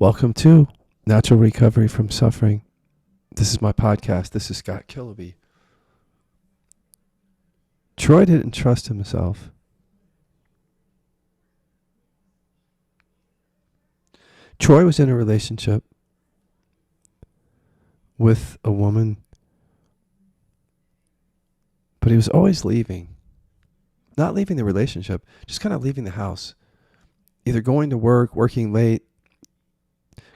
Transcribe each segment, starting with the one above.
Welcome to Natural Recovery from Suffering. This is my podcast. This is Scott Killaby. Troy didn't trust himself. Troy was in a relationship with a woman, but he was always leaving. Not leaving the relationship, just kind of leaving the house. Either going to work, working late,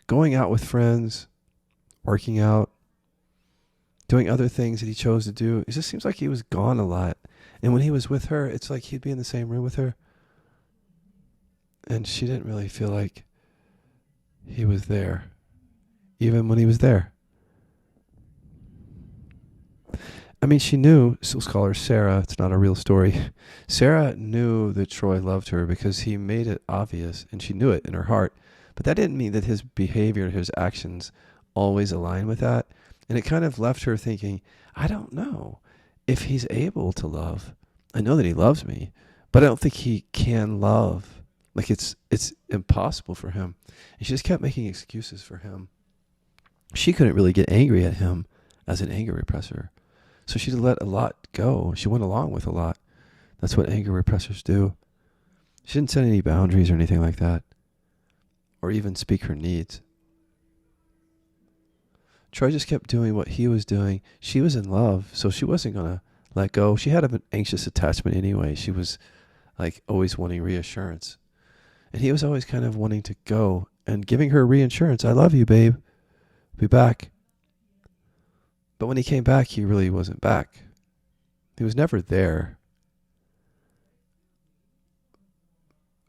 going out with friends, working out, doing other things that he chose to do. It just seems like he was gone a lot. And when he was with her, it's like he'd be in the same room with her. And she didn't really feel like he was there, even when he was there. I mean, she knew, so let's call her Sarah. It's not a real story. Sarah knew that Troy loved her because he made it obvious, and she knew it in her heart. But that didn't mean that his behavior, his actions always aligned with that. And it kind of left her thinking, I don't know if he's able to love. I know that he loves me, but I don't think he can love. Like it's impossible for him. And she just kept making excuses for him. She couldn't really get angry at him as an anger repressor. So she let a lot go. She went along with a lot. That's what anger repressors do. She didn't set any boundaries or anything like that, or even speak her needs. Troy just kept doing what he was doing. She was in love, so she wasn't going to let go. She had an anxious attachment anyway. She was like always wanting reassurance. And he was always kind of wanting to go and giving her reassurance. I love you, babe. Be back. But when he came back, he really wasn't back. He was never there.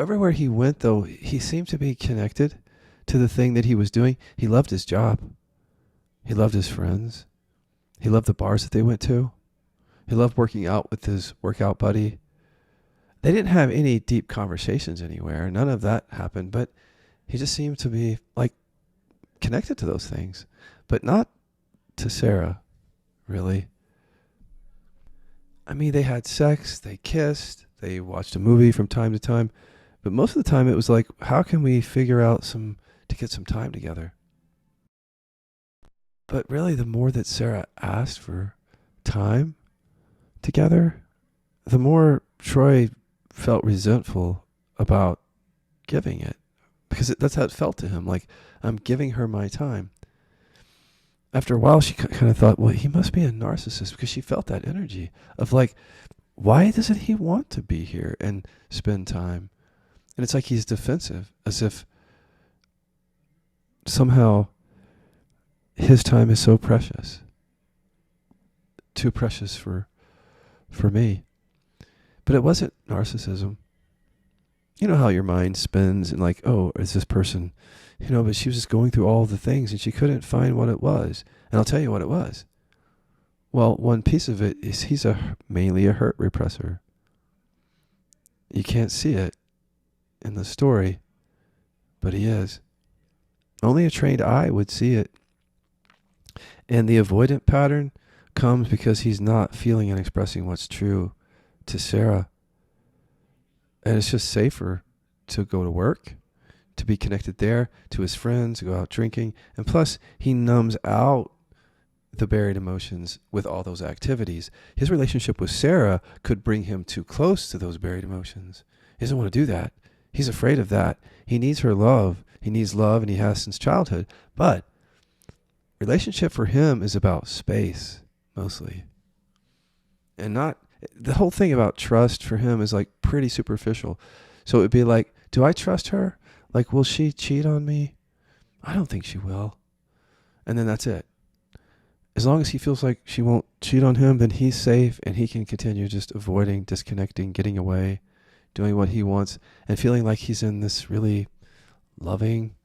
Everywhere he went, though, he seemed to be connected to the thing that he was doing. He loved his job. He loved his friends. He loved the bars that they went to. He loved working out with his workout buddy. They didn't have any deep conversations anywhere. None of that happened, but he just seemed to be like connected to those things, but not to Sarah, really. I mean, they had sex, they kissed, they watched a movie from time to time, but most of the time it was like, how can we figure out to get some time together? But really, the more that Sarah asked for time together, the more Troy felt resentful about giving it, because that's how it felt to him. Like, I'm giving her my time. After a while, she kind of thought, well, he must be a narcissist, because she felt that energy of like, why doesn't he want to be here and spend time? And it's like he's defensive, as if somehow his time is so precious, too precious for me. But it wasn't narcissism. You know how your mind spins and like, oh, is this person, but she was just going through all the things and she couldn't find what it was. And I'll tell you what it was. Well, one piece of it is he's mainly a hurt repressor. You can't see it in the story, but he is. Only a trained eye would see it. And the avoidant pattern comes because he's not feeling and expressing what's true to Sarah. And it's just safer to go to work, to be connected there, to his friends, to go out drinking. And plus, he numbs out the buried emotions with all those activities. His relationship with Sarah could bring him too close to those buried emotions. He doesn't want to do that. He's afraid of that. He needs her love. He needs love, and he has since childhood. But relationship for him is about space, mostly. And not, the whole thing about trust for him is like pretty superficial. So it would be like, do I trust her? Like, will she cheat on me? I don't think she will. And then that's it. As long as he feels like she won't cheat on him, then he's safe and he can continue just avoiding, disconnecting, getting away, doing what he wants, and feeling like he's in this really loving,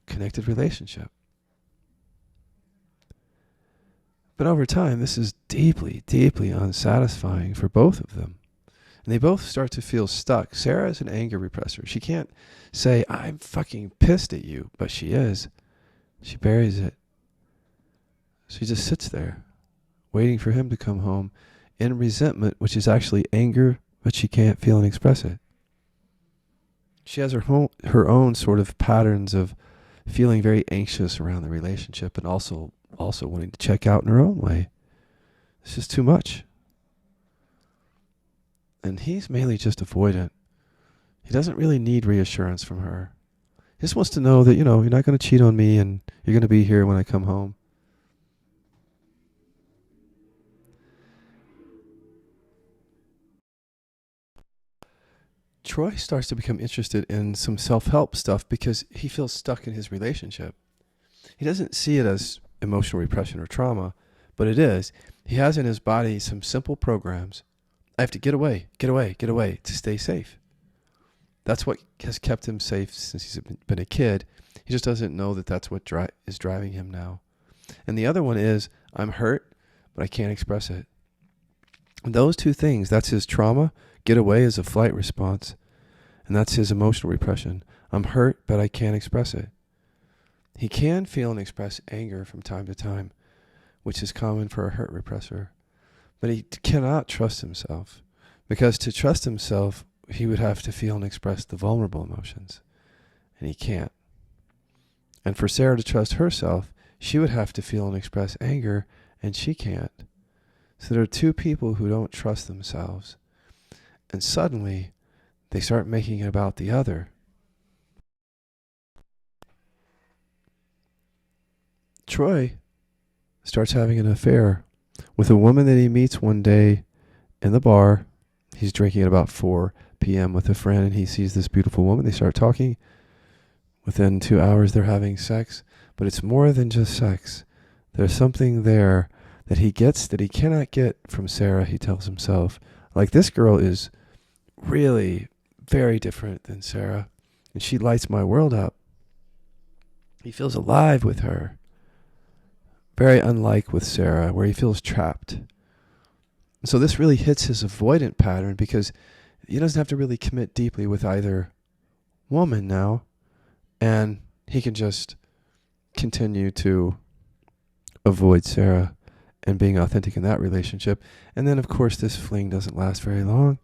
connected relationship. But over time, this is deeply, deeply unsatisfying for both of them. And they both start to feel stuck. Sarah is an anger repressor. She can't say, I'm fucking pissed at you, but she is. She buries it. She just sits there, waiting for him to come home in resentment, which is actually anger, but she can't feel and express it. She has her own sort of patterns of feeling very anxious around the relationship, and also wanting to check out in her own way. It's just too much. And he's mainly just avoidant. He doesn't really need reassurance from her. He just wants to know that, you're not going to cheat on me and you're going to be here when I come home. Troy starts to become interested in some self-help stuff because he feels stuck in his relationship. He doesn't see it as emotional repression or trauma, but it is. He has in his body some simple programs. I have to get away to stay safe. That's what has kept him safe since he's been a kid. He just doesn't know that that's what is driving him now. And the other one is, I'm hurt, but I can't express it. And those two things, that's his trauma. Get away is a flight response. And that's his emotional repression. I'm hurt, but I can't express it. He can feel and express anger from time to time, which is common for a hurt repressor. But he cannot trust himself, because to trust himself, he would have to feel and express the vulnerable emotions, and he can't. And for Sarah to trust herself, she would have to feel and express anger, and she can't. So there are two people who don't trust themselves, and suddenly they start making it about the other. Troy starts having an affair with a woman that he meets one day in the bar. He's drinking at about 4 p.m. with a friend, and he sees this beautiful woman. They start talking. Within 2 hours, they're having sex. But it's more than just sex. There's something there that he gets that he cannot get from Sarah, he tells himself. Like, this girl is really very different than Sarah, and she lights my world up. He feels alive with her. Very unlike with Sarah, where he feels trapped. So this really hits his avoidant pattern, because he doesn't have to really commit deeply with either woman now, and he can just continue to avoid Sarah and being authentic in that relationship. And then, of course, this fling doesn't last very long,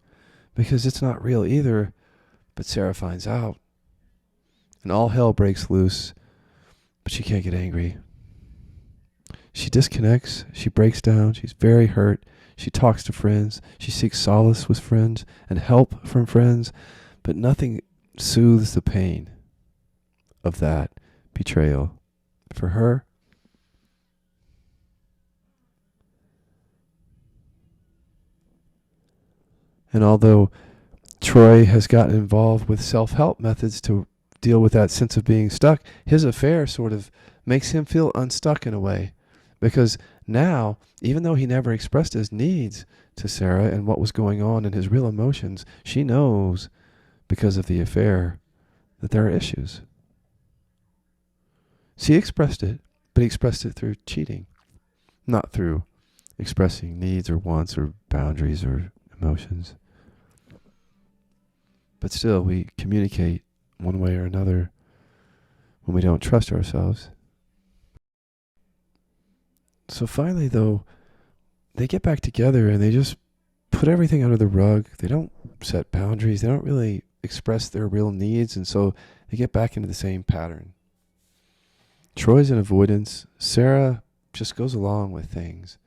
because it's not real either, but Sarah finds out, and all hell breaks loose, but she can't get angry. She disconnects, she breaks down, she's very hurt. She talks to friends, she seeks solace with friends and help from friends, but nothing soothes the pain of that betrayal. For her, and although Troy has gotten involved with self-help methods to deal with that sense of being stuck, his affair sort of makes him feel unstuck in a way. Because now, even though he never expressed his needs to Sarah and what was going on in his real emotions, she knows, because of the affair, that there are issues. She expressed it, but he expressed it through cheating, not through expressing needs or wants or boundaries or emotions. But still, we communicate one way or another when we don't trust ourselves. So finally, though, they get back together and they just put everything under the rug. They don't set boundaries. They don't really express their real needs. And so they get back into the same pattern. Troy's in avoidance. Sarah just goes along with things.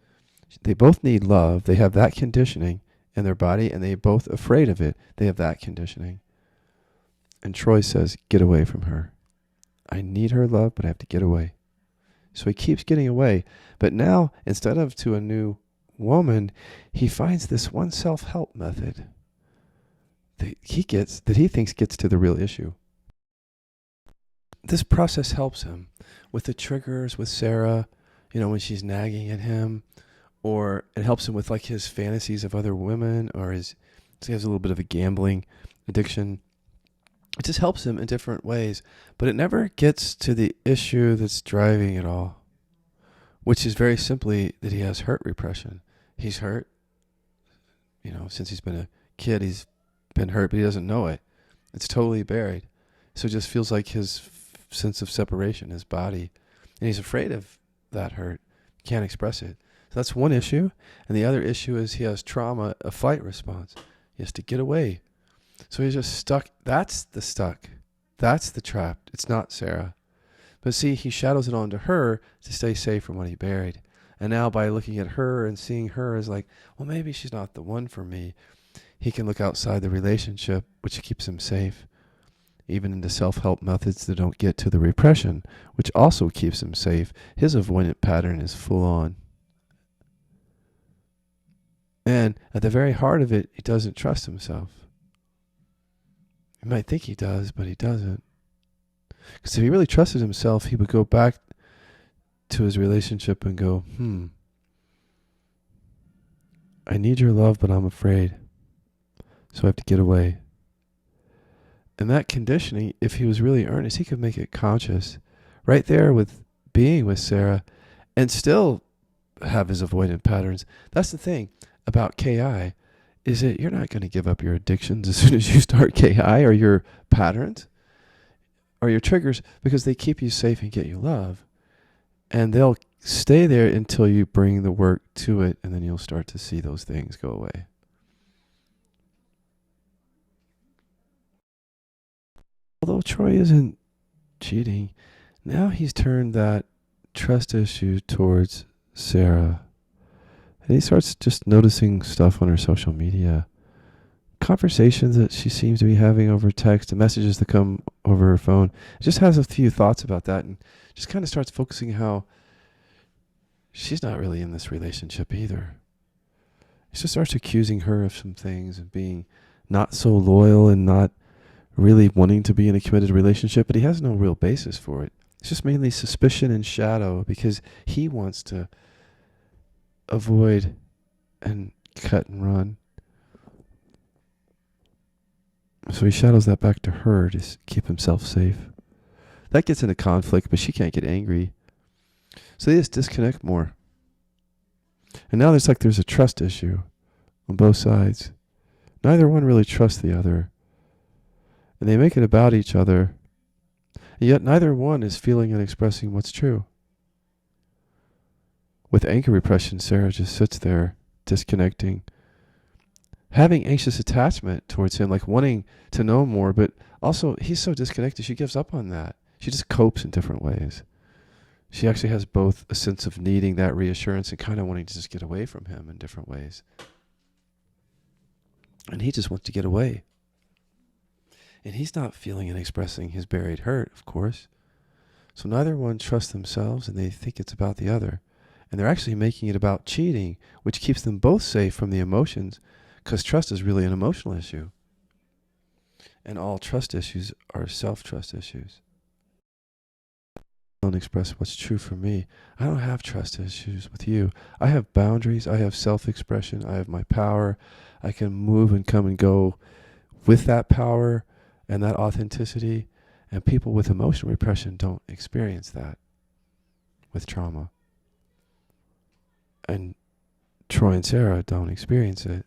They both need love. They have that conditioning in their body, and they're both afraid of it. They have that conditioning. And Troy says, get away from her. I need her love, but I have to get away. So he keeps getting away. But now, instead of to a new woman, he finds this one self-help method that he thinks gets to the real issue. This process helps him with the triggers with Sarah, when she's nagging at him, or it helps him with like his fantasies of other women, or he has a little bit of a gambling addiction. It just helps him in different ways, but it never gets to the issue that's driving it all, which is very simply that he has hurt repression. He's hurt. Since he's been a kid, he's been hurt, but he doesn't know it. It's totally buried. So it just feels like his sense of separation, his body, and he's afraid of that hurt. He can't express it. So that's one issue. And the other issue is he has trauma, a fight response. He has to get away. So he's just stuck. That's the stuck. That's the trapped. It's not Sarah. But see, he shadows it onto her to stay safe from what he buried. And now by looking at her and seeing her as like, well, maybe she's not the one for me, he can look outside the relationship, which keeps him safe, even into self-help methods that don't get to the repression, which also keeps him safe. His avoidant pattern is full on. And at the very heart of it, he doesn't trust himself. He might think he does, but he doesn't. Because if he really trusted himself, he would go back to his relationship and go, I need your love, but I'm afraid. So I have to get away. And that conditioning, if he was really earnest, he could make it conscious. Right there with being with Sarah and still have his avoidant patterns. That's the thing about KI, is that you're not going to give up your addictions as soon as you start KI, or your patterns or your triggers, because they keep you safe and get you love. And they'll stay there until you bring the work to it, and then you'll start to see those things go away. Although Troy isn't cheating, now he's turned that trust issue towards Sarah. And he starts just noticing stuff on her social media. Conversations that she seems to be having over text and messages that come over her phone. Just has a few thoughts about that and just kind of starts focusing how she's not really in this relationship either. He just starts accusing her of some things and being not so loyal and not really wanting to be in a committed relationship, but he has no real basis for it. It's just mainly suspicion and shadow because he wants to avoid and cut and run. So he shadows that back to her to keep himself safe. That gets into conflict, but she can't get angry. So they just disconnect more. And now there's a trust issue on both sides. Neither one really trusts the other. And they make it about each other. And yet neither one is feeling and expressing what's true. With anger repression, Sarah just sits there, disconnecting, having anxious attachment towards him, like wanting to know more, but also he's so disconnected, she gives up on that. She just copes in different ways. She actually has both a sense of needing that reassurance and kind of wanting to just get away from him in different ways. And he just wants to get away. And he's not feeling and expressing his buried hurt, of course. So neither one trusts themselves, and they think it's about the other. And they're actually making it about cheating, which keeps them both safe from the emotions, because trust is really an emotional issue. And all trust issues are self-trust issues. I don't express what's true for me. I don't have trust issues with you. I have boundaries. I have self-expression. I have my power. I can move and come and go with that power and that authenticity. And people with emotional repression don't experience that with trauma. And Troy and Sarah don't experience it.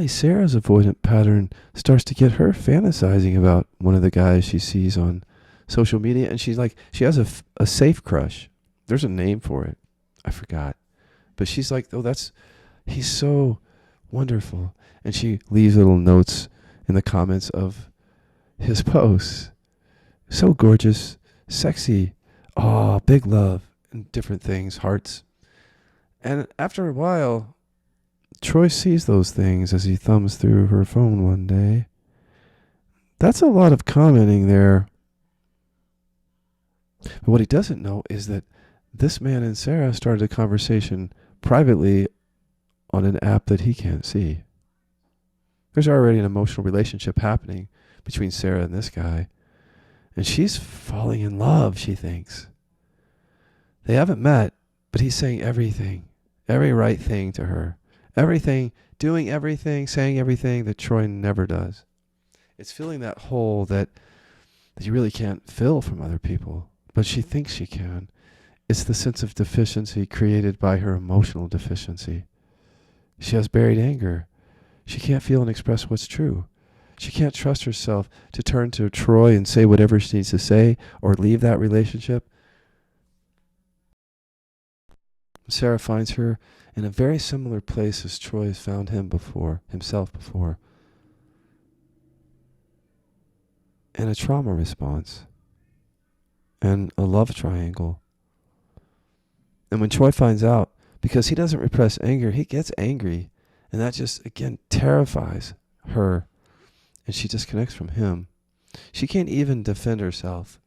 Sarah's avoidant pattern starts to get her fantasizing about one of the guys she sees on social media, and she's like, she has a safe crush. There's a name for it. I forgot. But she's like, oh, he's so wonderful. And she leaves little notes in the comments of his posts. So gorgeous, sexy, big love, and different things, hearts. And after a while, Troy sees those things as he thumbs through her phone one day. That's a lot of commenting there. But what he doesn't know is that this man and Sarah started a conversation privately on an app that he can't see. There's already an emotional relationship happening between Sarah and this guy. And she's falling in love, she thinks. They haven't met, but he's saying everything, every right thing to her. Everything, doing everything, saying everything that Troy never does. It's filling that hole that you really can't fill from other people, but she thinks she can. It's the sense of deficiency created by her emotional deficiency. She has buried anger. She can't feel and express what's true. She can't trust herself to turn to Troy and say whatever she needs to say or leave that relationship. Sarah finds her in a very similar place as Troy has found himself before, in a trauma response and a love triangle. And when Troy finds out, because he doesn't repress anger, he gets angry, and that just, again, terrifies her, and she disconnects from him. She can't even defend herself,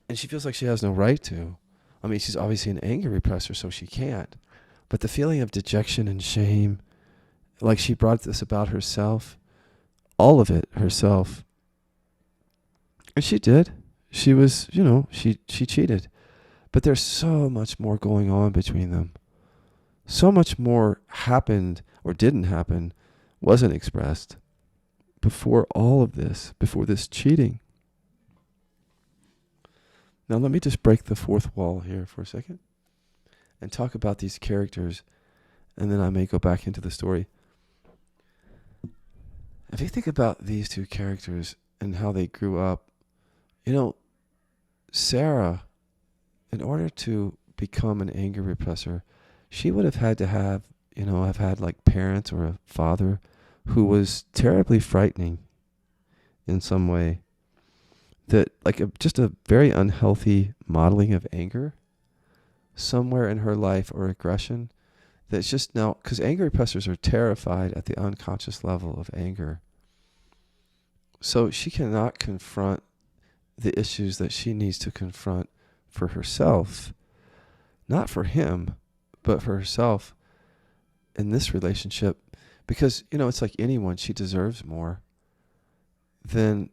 and she feels like she has no right to. I mean, she's obviously an anger repressor, so she can't. But the feeling of dejection and shame, like she brought this about herself, all of it herself. And she did. She was, she cheated. But there's so much more going on between them. So much more happened or didn't happen, wasn't expressed before all of this, before this cheating. Now let me just break the fourth wall here for a second and talk about these characters, and then I may go back into the story. If you think about these two characters and how they grew up, Sarah, in order to become an anger repressor, she would have had to have had like parents or a father who was terribly frightening in some way. That just a very unhealthy modeling of anger somewhere in her life, or aggression, that's just now, because anger repressors are terrified at the unconscious level of anger. So she cannot confront the issues that she needs to confront for herself, not for him, but for herself in this relationship. Because, it's like anyone, she deserves more. Then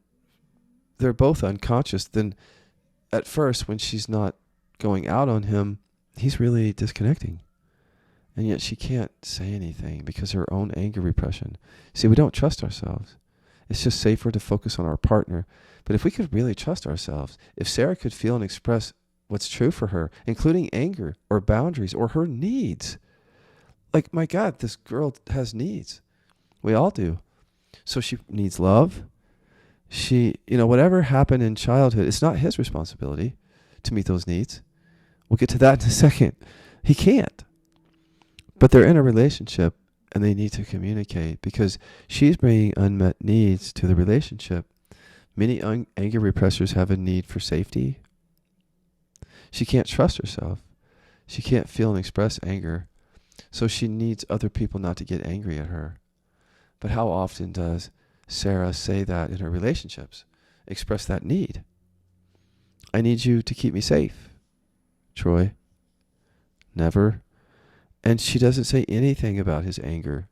they're both unconscious. Then at first, when she's not going out on him, he's really disconnecting. And yet she can't say anything because of her own anger repression. See, we don't trust ourselves. It's just safer to focus on our partner. But if we could really trust ourselves, if Sarah could feel and express what's true for her, including anger or boundaries or her needs. Like, my God, this girl has needs. We all do. So she needs love. She, whatever happened in childhood, it's not his responsibility to meet those needs. We'll get to that in a second. He can't. But they're in a relationship and they need to communicate because she's bringing unmet needs to the relationship. Many anger repressors have a need for safety. She can't trust herself. She can't feel and express anger. So she needs other people not to get angry at her. But how often does Sarah say that in her relationships? Express that need. I need you to keep me safe, Troy. Never. And she doesn't say anything about his anger.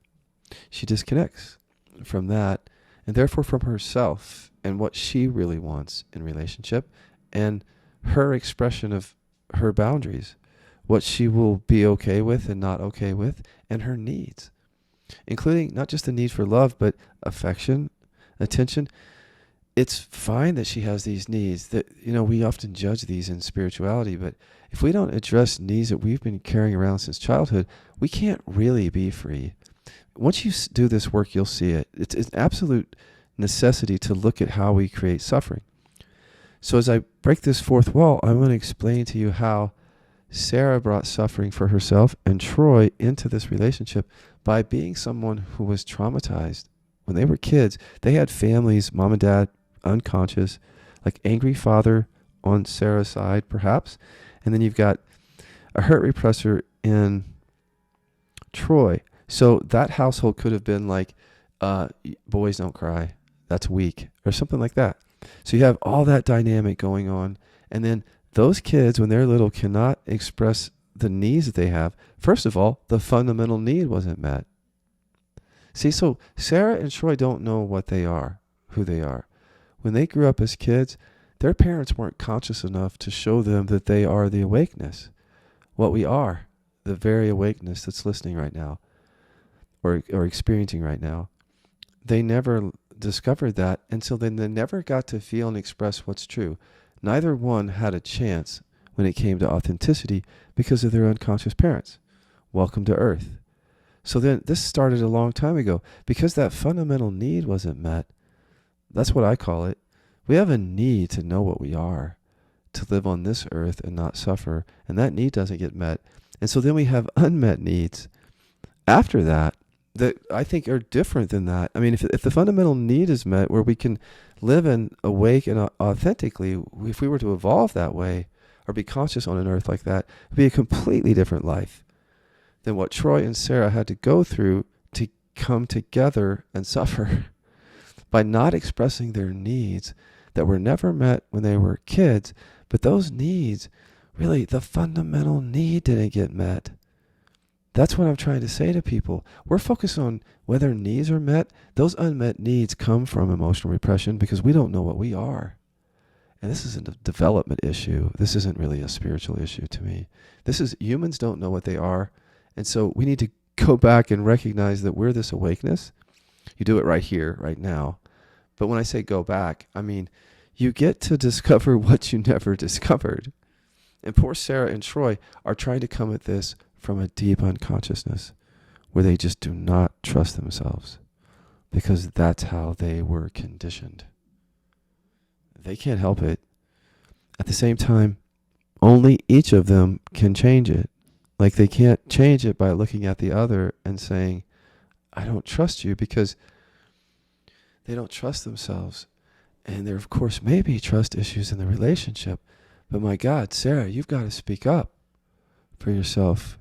She disconnects from that and therefore from herself and what she really wants in relationship and her expression of her boundaries, what she will be okay with and not okay with, and her needs, including not just the need for love, but affection, attention. It's fine that she has these needs that, we often judge these in spirituality, but if we don't address needs that we've been carrying around since childhood, we can't really be free. Once you do this work, you'll see it. It's an absolute necessity to look at how we create suffering. So as I break this fourth wall, I'm going to explain to you how Sarah brought suffering for herself and Troy into this relationship by being someone who was traumatized. When they were kids, they had families, mom and dad, unconscious, like angry father on Sarah's side, perhaps. And then you've got a hurt repressor in Troy. So that household could have been like, boys don't cry. That's weak. Or something like that. So you have all that dynamic going on. And then those kids, when they're little, cannot express the needs that they have. First of all, the fundamental need wasn't met. See, so Sarah and Troy don't know what they are, who they are. When they grew up as kids, their parents weren't conscious enough to show them that they are the awakeness, what we are, the very awakeness that's listening right now or experiencing right now. They never discovered that, and so then they never got to feel and express what's true. Neither one had a chance when it came to authenticity because of their unconscious parents. Welcome to Earth. So then this started a long time ago. Because that fundamental need wasn't met, that's what I call it. We have a need to know what we are, to live on this earth and not suffer. And that need doesn't get met. And so then we have unmet needs after that I think are different than that. I mean, if the fundamental need is met where we can live and awake and authentically, if we were to evolve that way or be conscious on an earth like that, it'd be a completely different life than what Troy and Sarah had to go through to come together and suffer by not expressing their needs that were never met when they were kids. But those needs, really, the fundamental need didn't get met. That's what I'm trying to say to people. We're focused on whether needs are met. Those unmet needs come from emotional repression because we don't know what we are. And this isn't a development issue. This isn't really a spiritual issue to me. This is humans don't know what they are. And so we need to go back and recognize that we're this awakeness. You do it right here, right now. But when I say go back, I mean, you get to discover what you never discovered. And poor Sarah and Troy are trying to come at this from a deep unconsciousness where they just do not trust themselves because that's how they were conditioned. They can't help it. At the same time, only each of them can change it. Like they can't change it by looking at the other and saying, I don't trust you, because they don't trust themselves. And there, of course, may be trust issues in the relationship. But my God, Sarah, you've got to speak up for yourself.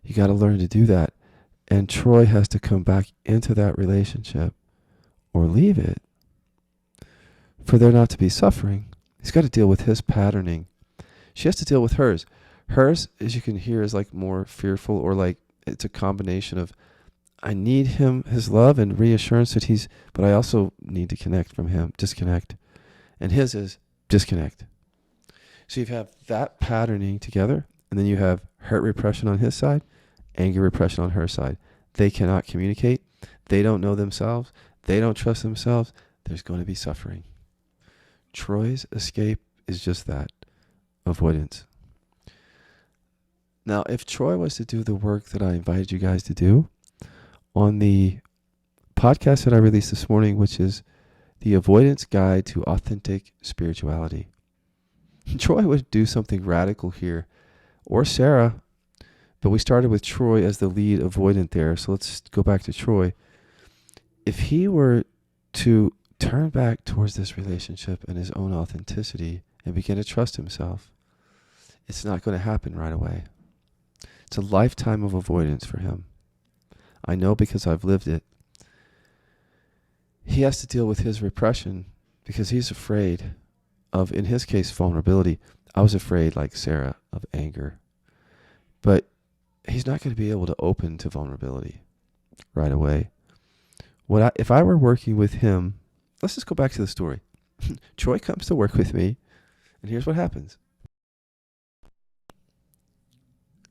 You got to learn to do that. And Troy has to come back into that relationship or leave it for there not to be suffering. He's got to deal with his patterning. She has to deal with hers. Hers, as you can hear, is like more fearful, or like it's a combination of I need him, his love and reassurance that he's, but I also need to connect from him, disconnect. And his is disconnect. So you have that patterning together, and then you have hurt repression on his side, anger repression on her side. They cannot communicate. They don't know themselves. They don't trust themselves. There's going to be suffering. Troy's escape is just that, avoidance. Now, if Troy was to do the work that I invited you guys to do on the podcast that I released this morning, which is the Avoidance Guide to Authentic Spirituality, Troy would do something radical here, or Sarah, but we started with Troy as the lead avoidant there, so let's go back to Troy. If he were to turn back towards this relationship and his own authenticity and begin to trust himself, it's not going to happen right away. It's a lifetime of avoidance for him. I know because I've lived it. He has to deal with his repression because he's afraid of, in his case, vulnerability. I was afraid, like Sarah, of anger. But he's not going to be able to open to vulnerability right away. If I were working with him, let's just go back to the story. Troy comes to work with me, and here's what happens.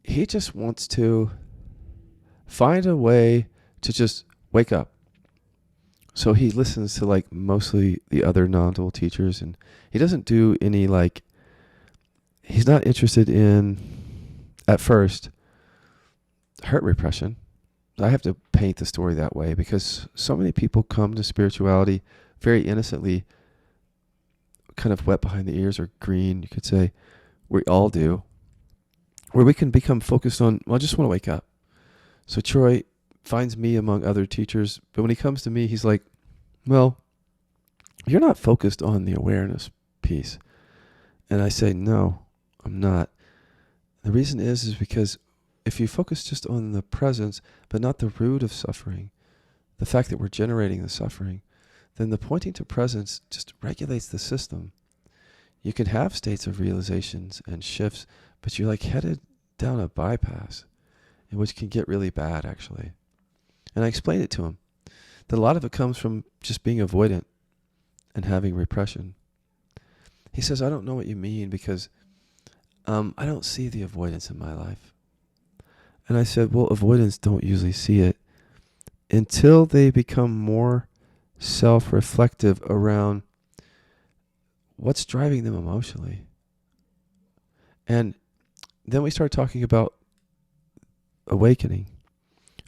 He just wants to find a way to just wake up. So he listens to like mostly the other non-dual teachers, and he doesn't do any he's not interested in, at first, hurt repression. I have to paint the story that way because so many people come to spirituality very innocently, kind of wet behind the ears or green, you could say. We all do. Where we can become focused on, I just want to wake up. So Troy finds me among other teachers, but when he comes to me, he's like, well, you're not focused on the awareness piece. And I say, no, I'm not. The reason is because if you focus just on the presence, but not the root of suffering, the fact that we're generating the suffering, then the pointing to presence just regulates the system. You can have states of realizations and shifts, but you're like headed down a bypass, which can get really bad, actually. And I explained it to him, that a lot of it comes from just being avoidant and having repression. He says, I don't know what you mean because I don't see the avoidance in my life. And I said, well, avoidants don't usually see it until they become more self-reflective around what's driving them emotionally. And then we start talking about awakening.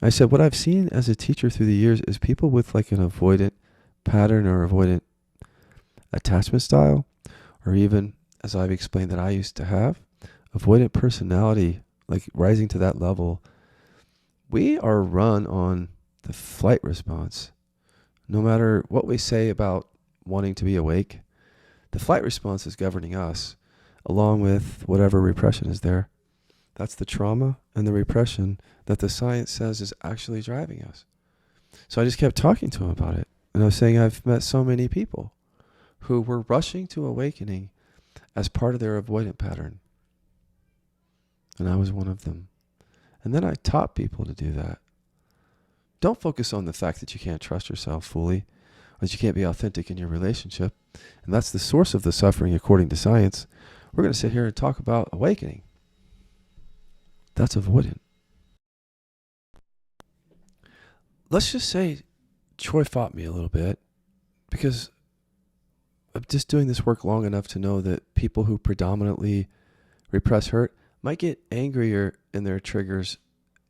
I said, what I've seen as a teacher through the years is people with like an avoidant pattern or avoidant attachment style, or even, as I've explained that I used to have, avoidant personality like rising to that level, we are run on the flight response. No matter what we say about wanting to be awake, the flight response is governing us, along with whatever repression is there. That's the trauma and the repression that the science says is actually driving us. So I just kept talking to him about it. And I was saying I've met so many people who were rushing to awakening as part of their avoidant pattern. And I was one of them. And then I taught people to do that. Don't focus on the fact that you can't trust yourself fully, or that you can't be authentic in your relationship. And that's the source of the suffering according to science. We're going to sit here and talk about awakening. That's avoidant. Let's just say Troy fought me a little bit, because I'm just doing this work long enough to know that people who predominantly repress hurt might get angrier in their triggers,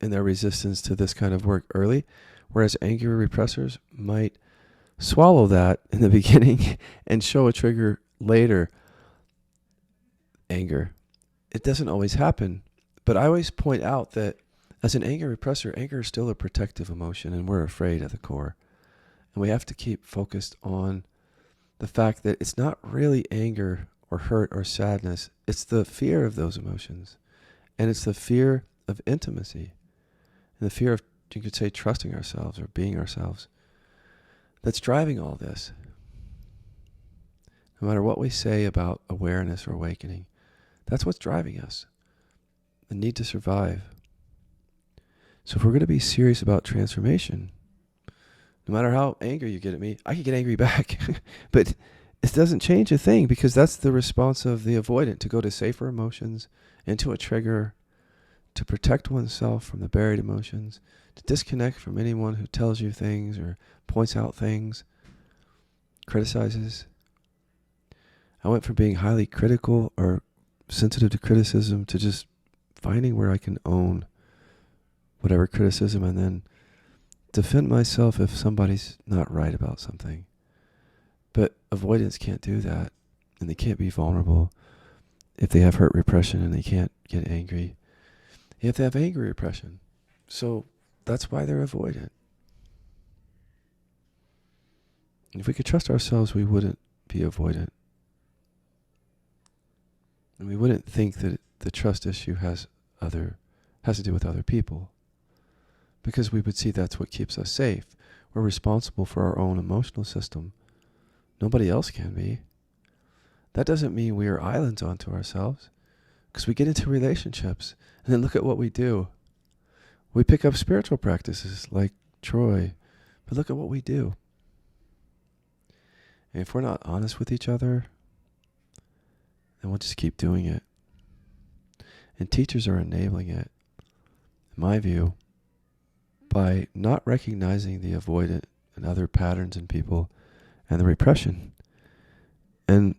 in their resistance to this kind of work early, whereas angry repressors might swallow that in the beginning and show a trigger later. Anger. It doesn't always happen, but I always point out that as an anger repressor, anger is still a protective emotion, and we're afraid at the core. And we have to keep focused on the fact that it's not really anger or hurt or sadness. It's the fear of those emotions. And it's the fear of intimacy. And the fear of, you could say, trusting ourselves or being ourselves. That's driving all this. No matter what we say about awareness or awakening, that's what's driving us. The need to survive. So if we're going to be serious about transformation, no matter how angry you get at me, I can get angry back. But it doesn't change a thing, because that's the response of the avoidant, to go to safer emotions, into a trigger, to protect oneself from the buried emotions, to disconnect from anyone who tells you things or points out things, criticizes. I went from being highly critical or sensitive to criticism to just finding where I can own whatever criticism and then defend myself if somebody's not right about something. But avoidants can't do that, and they can't be vulnerable if they have hurt repression, and they can't get angry if they have anger repression. So that's why they're avoidant. And if we could trust ourselves, we wouldn't be avoidant. And we wouldn't think that the trust issue has to do with other people, because we would see that's what keeps us safe. We're responsible for our own emotional system. Nobody else can be. That doesn't mean we are islands unto ourselves, because we get into relationships and then look at what we do. We pick up spiritual practices like Troy, but look at what we do. And if we're not honest with each other, then we'll just keep doing it. And teachers are enabling it, in my view, by not recognizing the avoidant and other patterns in people and the repression, and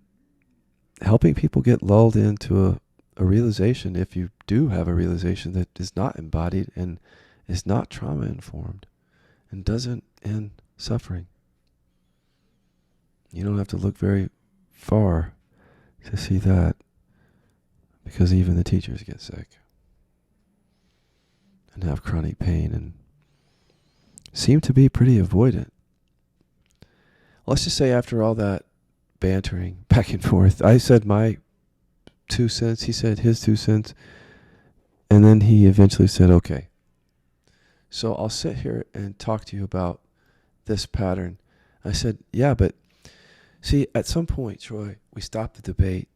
helping people get lulled into a realization, if you do have a realization, that is not embodied and is not trauma informed and doesn't end suffering. You don't have to look very far to see that, because even the teachers get sick and have chronic pain and seem to be pretty avoidant. Let's just say after all that bantering back and forth, I said my 2 cents, he said his 2 cents, and then he eventually said, okay, so I'll sit here and talk to you about this pattern. I said, yeah, but see, at some point, Troy, we stopped the debate,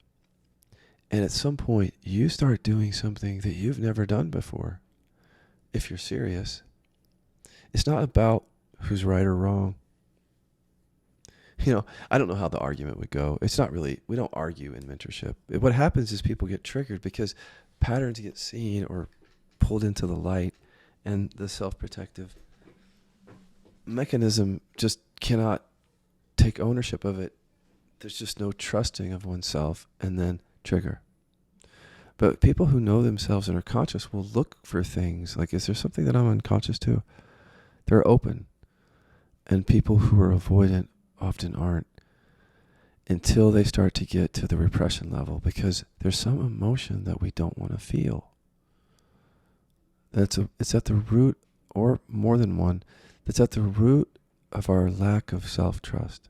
and at some point, you start doing something that you've never done before, if you're serious. It's not about who's right or wrong. I don't know how the argument would go. It's not really, we don't argue in mentorship. What happens is people get triggered because patterns get seen or pulled into the light, and the self-protective mechanism just cannot take ownership of it. There's just no trusting of oneself, and then trigger. But people who know themselves and are conscious will look for things like, is there something that I'm unconscious to? They're open. And people who are avoidant often aren't, until they start to get to the repression level, because there's some emotion that we don't want to feel. It's at the root, or more than one, that's at the root of our lack of self-trust.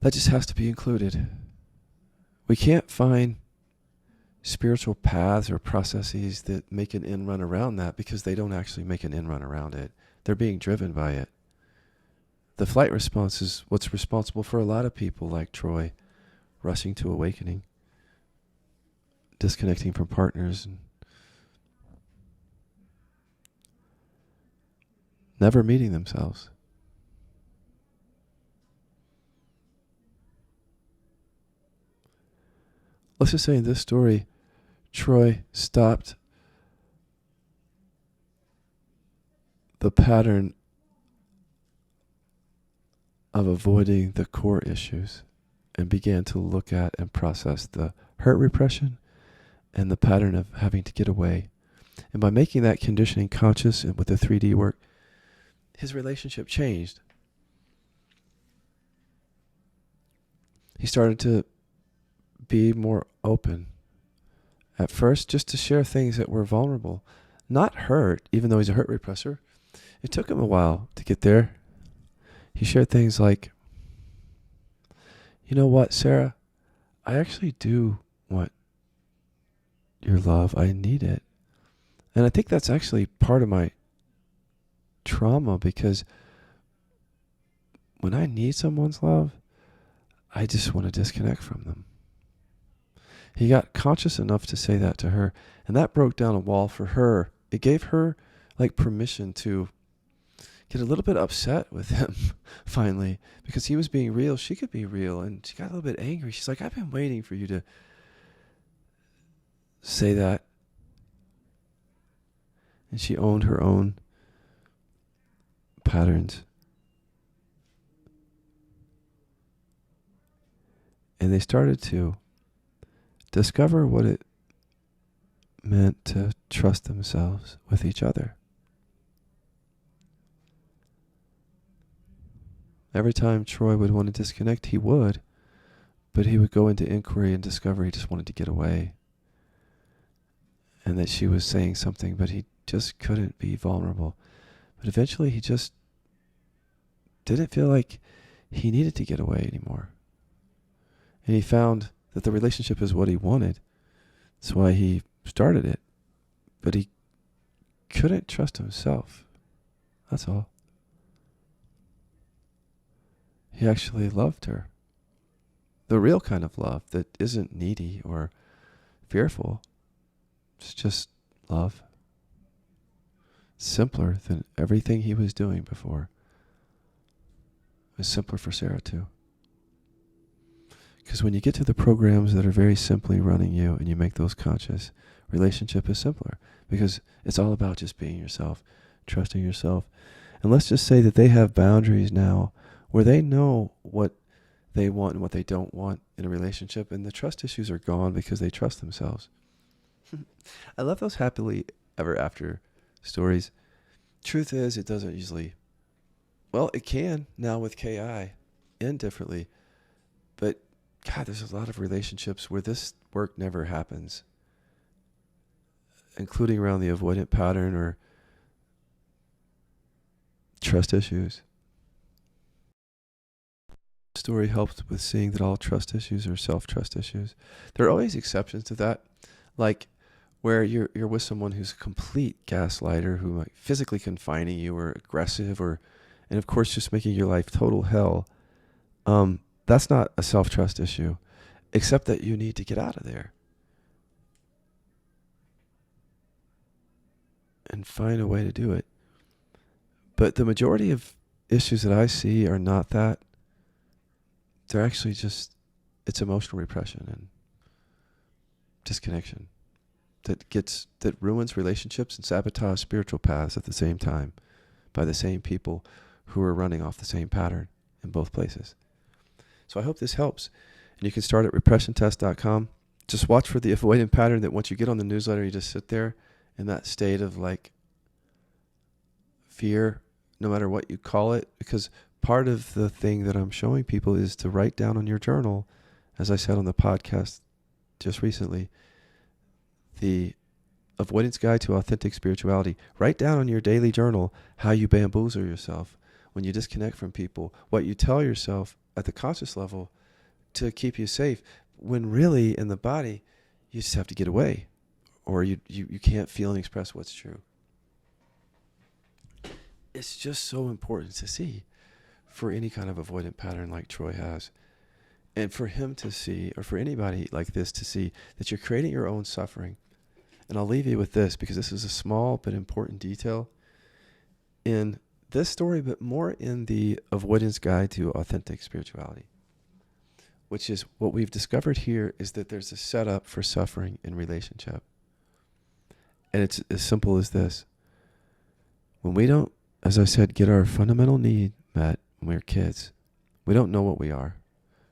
That just has to be included. We can't find spiritual paths or processes that make an in run around that, because they don't actually make an in run around it. They're being driven by it. The flight response is what's responsible for a lot of people like Troy rushing to awakening, disconnecting from partners, and never meeting themselves. Let's just say in this story, Troy stopped the pattern of avoiding the core issues and began to look at and process the hurt repression and the pattern of having to get away. And by making that conditioning conscious and with the 3D work, his relationship changed. He started to be more open. At first, just to share things that were vulnerable. Not hurt, even though he's a hurt repressor. It took him a while to get there. He shared things like, you know what, Sarah? I actually do want your love. I need it. And I think that's actually part of my trauma, because when I need someone's love, I just want to disconnect from them. He got conscious enough to say that to her, and that broke down a wall for her. It gave her like permission to get a little bit upset with him finally, because he was being real. She could be real, and she got a little bit angry. She's like, I've been waiting for you to say that. And she owned her own patterns. And they started to discover what it meant to trust themselves with each other. Every time Troy would want to disconnect, he would, but he would go into inquiry and discover he just wanted to get away. And that she was saying something, but he just couldn't be vulnerable. But eventually he just didn't feel like he needed to get away anymore. And he found that the relationship is what he wanted. That's why he started it. But he couldn't trust himself. That's all. He actually loved her. The real kind of love that isn't needy or fearful. It's just love. Simpler than everything he was doing before. It was simpler for Sarah too. Because when you get to the programs that are very simply running you and you make those conscious, relationship is simpler. Because it's all about just being yourself, trusting yourself. And let's just say that they have boundaries now where they know what they want and what they don't want in a relationship, and the trust issues are gone because they trust themselves. I love those happily ever after stories. Truth is, it doesn't usually, well, it can now with KI end differently, but God, there's a lot of relationships where this work never happens, including around the avoidant pattern or trust issues. Story helped with seeing that all trust issues are self-trust issues. There are always exceptions to that, like where you're with someone who's a complete gaslighter, who like physically confining you or aggressive, or and of course just making your life total hell. That's not a self-trust issue, except that you need to get out of there and find a way to do it. But the majority of issues that I see are not that. They're actually just, it's emotional repression and disconnection that ruins relationships and sabotage spiritual paths at the same time by the same people who are running off the same pattern in both places. So I hope this helps. And you can start at repressiontest.com. Just watch for the avoidant pattern that once you get on the newsletter, you just sit there in that state of like fear, no matter what you call it, because part of the thing that I'm showing people is to write down on your journal, as I said on the podcast just recently, the Avoidance Guide to Authentic Spirituality. Write down on your daily journal how you bamboozle yourself when you disconnect from people, what you tell yourself at the conscious level to keep you safe, when really in the body, you just have to get away, or you can't feel and express what's true. It's just so important to see for any kind of avoidant pattern like Troy has. And for him to see, or for anybody like this to see, that you're creating your own suffering. And I'll leave you with this, because this is a small but important detail in this story, but more in the Avoidance Guide to Authentic Spirituality, which is what we've discovered here is that there's a setup for suffering in relationship. And it's as simple as this. When we don't, as I said, get our fundamental need met when we're kids, we don't know what we are.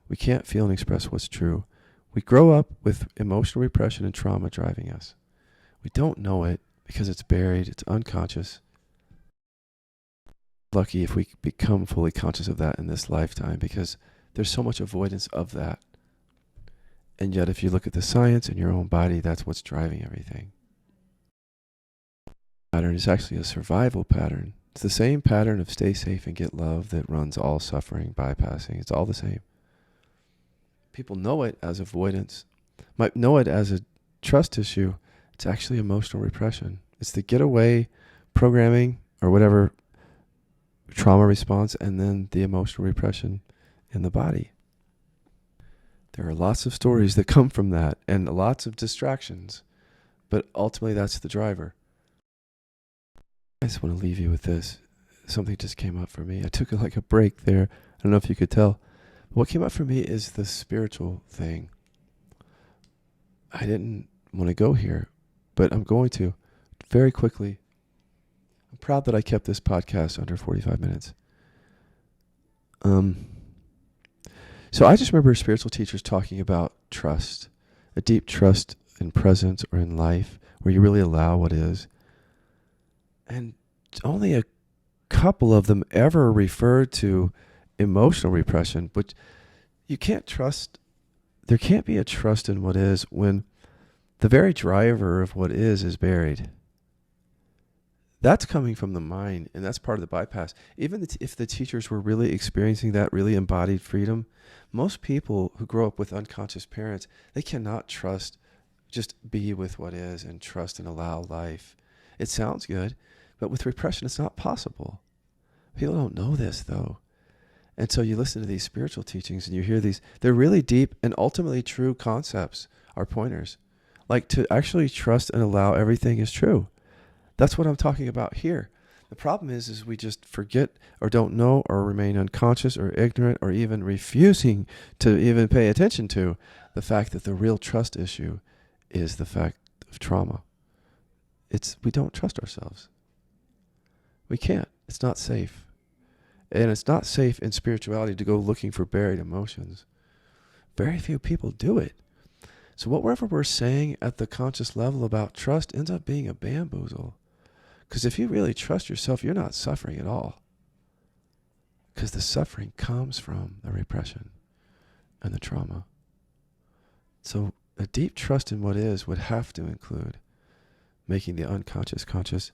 We can't feel and express what's true. We grow up with emotional repression and trauma driving us. We don't know it because it's buried, it's unconscious. Lucky if we become fully conscious of that in this lifetime, because there's so much avoidance of that. And yet if you look at the science in your own body, that's what's driving everything. Pattern is actually a survival pattern. It's the same pattern of stay safe and get love that runs all suffering, bypassing. It's all the same. People know it as avoidance, might know it as a trust issue. It's actually emotional repression. It's the getaway programming or whatever trauma response, and then the emotional repression in the body. There are lots of stories that come from that and lots of distractions, but ultimately that's the driver. I just want to leave you with this. Something just came up for me. I took like a break there. I don't know if you could tell. What came up for me is the spiritual thing. I didn't want to go here, but I'm going to very quickly. I'm proud that I kept this podcast under 45 minutes. So I just remember spiritual teachers talking about trust, a deep trust in presence or in life where you really allow what is. And only a couple of them ever referred to emotional repression, but you can't trust, there can't be a trust in what is when the very driver of what is buried. That's coming from the mind, and that's part of the bypass. Even if the teachers were really experiencing that really embodied freedom, most people who grow up with unconscious parents, they cannot trust, just be with what is and trust and allow life. It sounds good, but with repression, it's not possible. People don't know this, though. And so you listen to these spiritual teachings and you hear these, they're really deep and ultimately true concepts, are pointers. Like to actually trust and allow everything is true. That's what I'm talking about here. The problem is we just forget or don't know or remain unconscious or ignorant or even refusing to even pay attention to the fact that the real trust issue is the fact of trauma. We don't trust ourselves. We can't. It's not safe. And it's not safe in spirituality to go looking for buried emotions. Very few people do it. So whatever we're saying at the conscious level about trust ends up being a bamboozle. Because if you really trust yourself, you're not suffering at all. Because the suffering comes from the repression and the trauma. So a deep trust in what is would have to include making the unconscious conscious.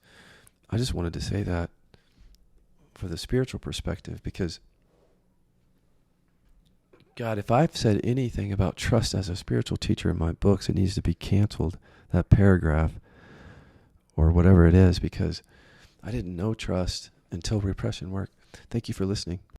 I just wanted to say that for the spiritual perspective, because God, if I've said anything about trust as a spiritual teacher in my books, it needs to be canceled, that paragraph or whatever it is, because I didn't know trust until repression worked. Thank you for listening.